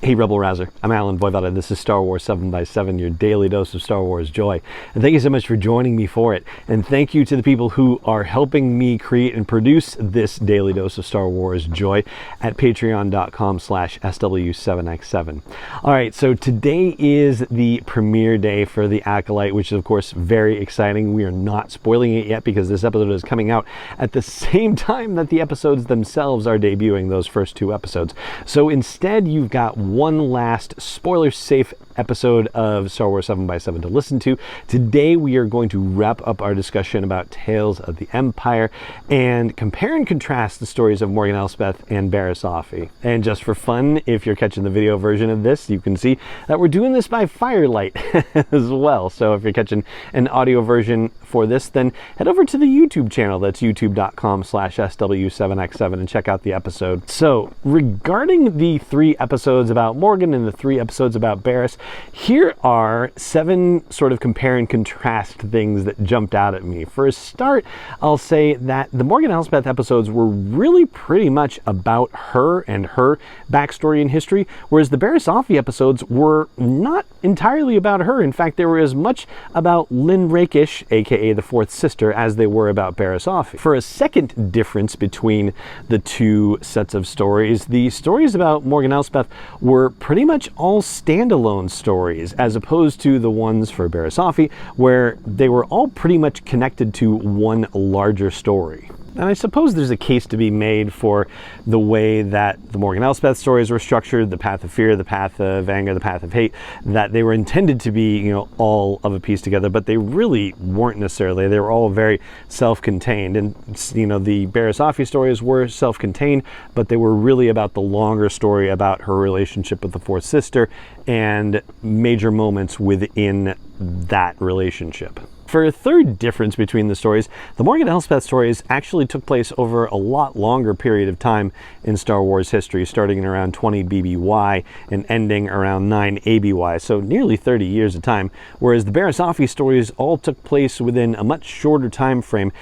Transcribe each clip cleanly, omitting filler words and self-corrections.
Hey Rebel Rouser, I'm Alan Voivada. This is Star Wars 7x7, your daily dose of Star Wars joy. And thank you so much for joining me for it. And thank you to the people who are helping me create and produce this daily dose of Star Wars joy at patreon.com/SW7x7. All right, so today is the premiere day for the Acolyte, which is of course very exciting. We are not spoiling it yet because this episode is coming out at the same time that the episodes themselves are debuting, those first two episodes. So instead, you've got one last spoiler-safe episode of Star Wars 7x7 to listen to. Today we are going to wrap up our discussion about Tales of the Empire and compare and contrast the stories of Morgan Elsbeth and Barriss Offee. And just for fun, if you're catching the video version of this, you can see that we're doing this by firelight as well. So if you're catching an audio version for this, then head over to the YouTube channel. That's youtube.com/SW7x7 and check out the episode. So regarding the 3 episodes about Morgan and the 3 episodes about Barriss, here are 7 sort of compare and contrast things that jumped out at me. For a start, I'll say that the Morgan Elsbeth episodes were really pretty much about her and her backstory and history, whereas the Barriss Offee episodes were not entirely about her. In fact, they were as much about Lynn Rakish, aka the 4th sister, as they were about Barriss Offee. For a second difference between the 2 sets of stories, the stories about Morgan Elsbeth were pretty much all standalone stories, as opposed to the ones for Barriss Offee, where they were all pretty much connected to one larger story. And I suppose there's a case to be made for the way that the Morgan Elsbeth stories were structured, the path of fear, the path of anger, the path of hate, that they were intended to be, all of a piece together, but they really weren't necessarily. They were all very self-contained. And, the Barriss Offee stories were self-contained, but they were really about the longer story about her relationship with the 4th sister and major moments within that relationship. For a third difference between the stories, the Morgan Elsbeth stories actually took place over a lot longer period of time in Star Wars history, starting in around 20 BBY and ending around 9 ABY, so nearly 30 years of time, whereas the Barriss Offee stories all took place within a much shorter time frame,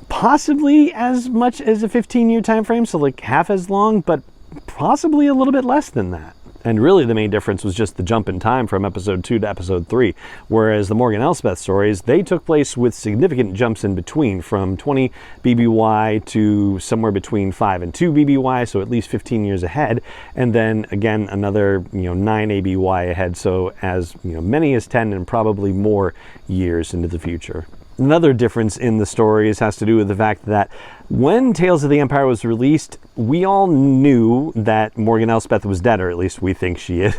possibly as much as a 15-year time frame, so like half as long, but possibly a little bit less than that. And really the main difference was just the jump in time from episode 2 to episode 3, whereas the Morgan Elsbeth stories, they took place with significant jumps in between, from 20 BBY to somewhere between 5 and 2 BBY, so at least 15 years ahead, and then again another 9 ABY ahead, so as many as 10 and probably more years into the future. Another difference in the stories has to do with the fact that when Tales of the Empire was released, we all knew that Morgan Elsbeth was dead, or at least we think she is.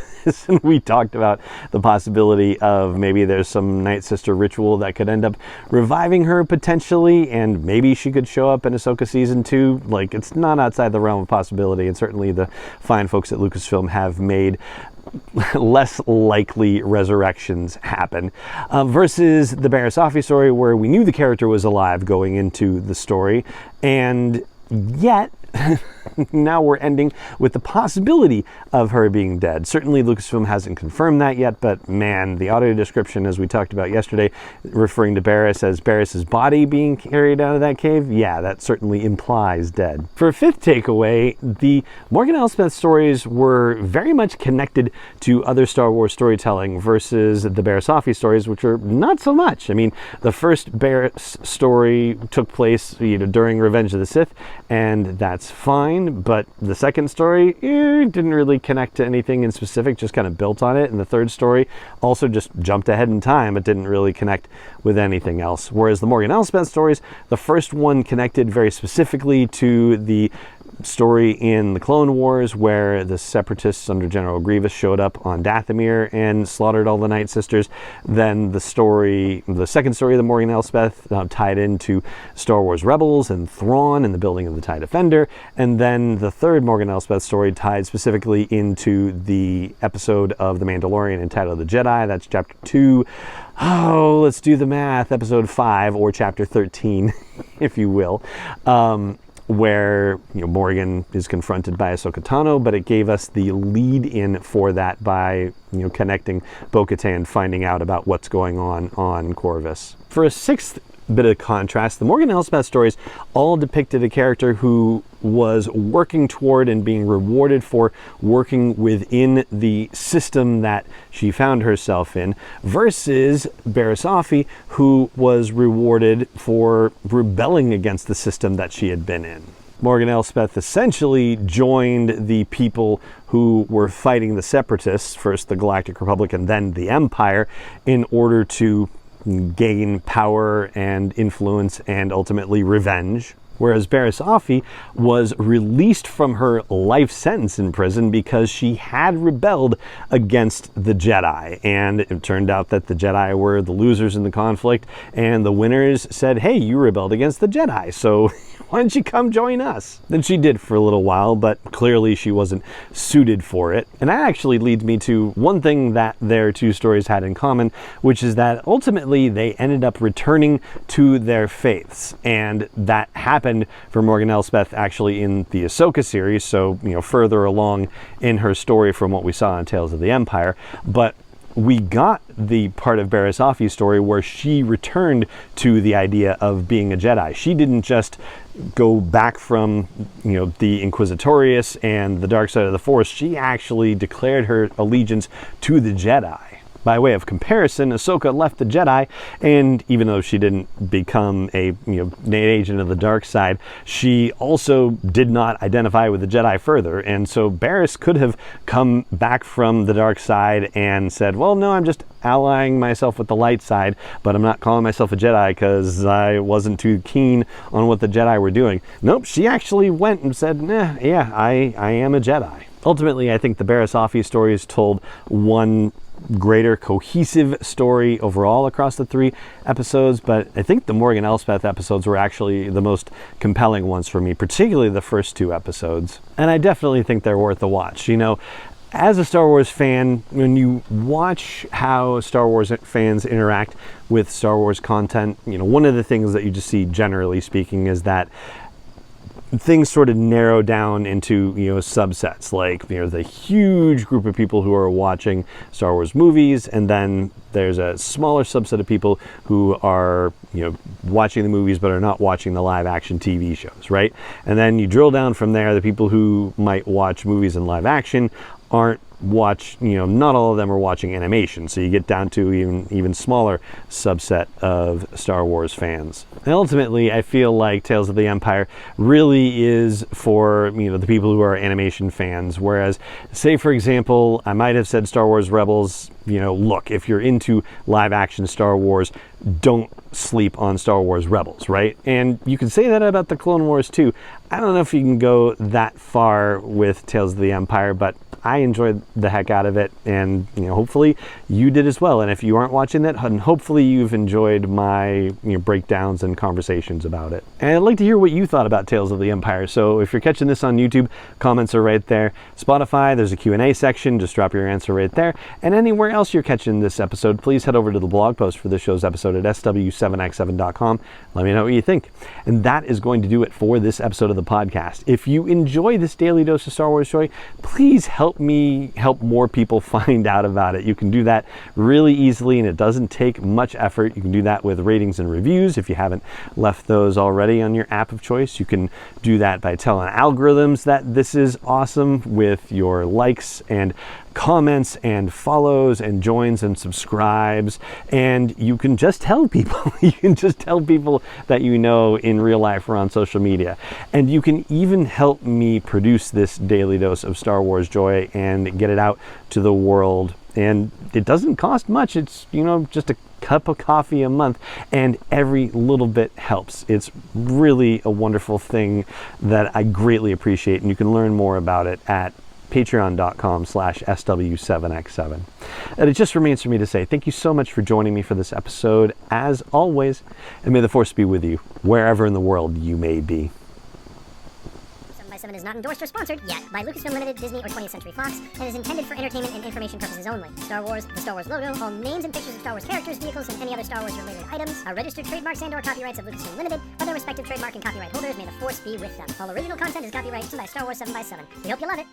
And we talked about the possibility of maybe there's some Night Sister ritual that could end up reviving her potentially, and maybe she could show up in Ahsoka Season 2. Like, it's not outside the realm of possibility, and certainly the fine folks at Lucasfilm have made less likely resurrections happen, versus the Barriss Offee story, where we knew the character was alive going into the story, and yet now we're ending with the possibility of her being dead. Certainly Lucasfilm hasn't confirmed that yet, but man, the audio description, as we talked about yesterday, referring to Barriss as Barriss's body being carried out of that cave, yeah, that certainly implies dead. For a fifth takeaway, the Morgan Elsbeth stories were very much connected to other Star Wars storytelling versus the Barriss Offee stories, which are not so much. I mean, the first Barriss story took place during Revenge of the Sith, and that's fine, but the second story didn't really connect to anything in specific, just kind of built on it, and the third story also just jumped ahead in time. It didn't really connect with anything else. Whereas the Morgan Elsbeth stories, the first one connected very specifically to the story in the Clone Wars, where the Separatists under General Grievous showed up on Dathomir and slaughtered all the Night Sisters. Then the second story of the Morgan Elsbeth tied into Star Wars Rebels and Thrawn and the building of the TIE Defender. And then the third Morgan Elsbeth story tied specifically into the episode of The Mandalorian entitled The Jedi. That's Chapter 2. Oh, let's do the math. Episode 5, or Chapter 13, if you will. Where Morgan is confronted by Ahsoka Tano, but it gave us the lead in for that by connecting Bo-Katan, finding out about what's going on Corvus. For a sixth bit of contrast. The Morgan and Elsbeth stories all depicted a character who was working toward and being rewarded for working within the system that she found herself in, versus Barriss Offee, who was rewarded for rebelling against the system that she had been in. Morgan and Elsbeth essentially joined the people who were fighting the Separatists, first the Galactic Republic and then the Empire, in order to gain power and influence and ultimately revenge. Whereas Barriss Offee was released from her life sentence in prison because she had rebelled against the Jedi. And it turned out that the Jedi were the losers in the conflict, and the winners said, hey, you rebelled against the Jedi, so why don't you come join us? Then she did for a little while, but clearly she wasn't suited for it. And that actually leads me to one thing that their two stories had in common, which is that ultimately they ended up returning to their faiths. And that happened for Morgan and Elsbeth actually in the Ahsoka series, so further along in her story from what we saw in Tales of the Empire. But we got the part of Barriss Offee's story where she returned to the idea of being a Jedi. She didn't just go back from, the Inquisitorius and the dark side of the Force. She actually declared her allegiance to the Jedi. By way of comparison, Ahsoka left the Jedi, and even though she didn't become an agent of the dark side, she also did not identify with the Jedi further. And so Barriss could have come back from the dark side and said, well, no, I'm just allying myself with the light side, but I'm not calling myself a Jedi because I wasn't too keen on what the Jedi were doing. Nope, she actually went and said, nah, yeah, I am a Jedi. Ultimately, I think the Barriss Offee stories told one greater cohesive story overall across the 3 episodes, but I think the Morgan and Elsbeth episodes were actually the most compelling ones for me, particularly the first 2 episodes. And I definitely think they're worth a watch. As a Star Wars fan, when you watch how Star Wars fans interact with Star Wars content, one of the things that you just see generally speaking is that things sort of narrow down into subsets, like the huge group of people who are watching Star Wars movies, and then there's a smaller subset of people who are watching the movies but are not watching the live action TV shows, right? And then you drill down from there, the people who might watch movies in live action aren't not all of them are watching animation, so you get down to even smaller subset of Star Wars fans. And ultimately, I feel like Tales of the Empire really is for the people who are animation fans, whereas, say for example, I might have said Star Wars Rebels, look, if you're into live action Star Wars, don't sleep on Star Wars Rebels, right? And you can say that about the Clone Wars too. I don't know if you can go that far with Tales of the Empire, but I enjoyed the heck out of it, and hopefully you did as well. And if you aren't watching that, hopefully you've enjoyed my breakdowns and conversations about it. And I'd like to hear what you thought about Tales of the Empire. So if you're catching this on YouTube, comments are right there. Spotify, there's a Q&A section. Just drop your answer right there. And anywhere else you're catching this episode, please head over to the blog post for this show's episode at sw7x7.com. Let me know what you think. And that is going to do it for this episode of the podcast. If you enjoy this daily dose of Star Wars joy, please help me help more people find out about it. You can do that really easily, and it doesn't take much effort. You can do that with ratings and reviews if you haven't left those already on your app of choice. You can do that by telling algorithms that this is awesome with your likes and comments and follows and joins and subscribes. And you can just tell people, you can just tell people that in real life or on social media. And you can even help me produce this daily dose of Star Wars joy and get it out to the world. And it doesn't cost much. It's, just a cup of coffee a month, and every little bit helps. It's really a wonderful thing that I greatly appreciate, and you can learn more about it at patreon.com/SW7x7. And it just remains for me to say thank you so much for joining me for this episode, as always, and may the Force be with you wherever in the world you may be. 7x7 is not endorsed or sponsored yet by Lucasfilm Limited, Disney, or 20th Century Fox, and is intended for entertainment and information purposes only. Star Wars, the Star Wars logo, all names and pictures of Star Wars characters, vehicles, and any other Star Wars related items are registered trademarks and/or copyrights of Lucasfilm Limited, or their respective trademark and copyright holders. May the Force be with them. All original content is copyright by Star Wars 7x7. We hope you love it.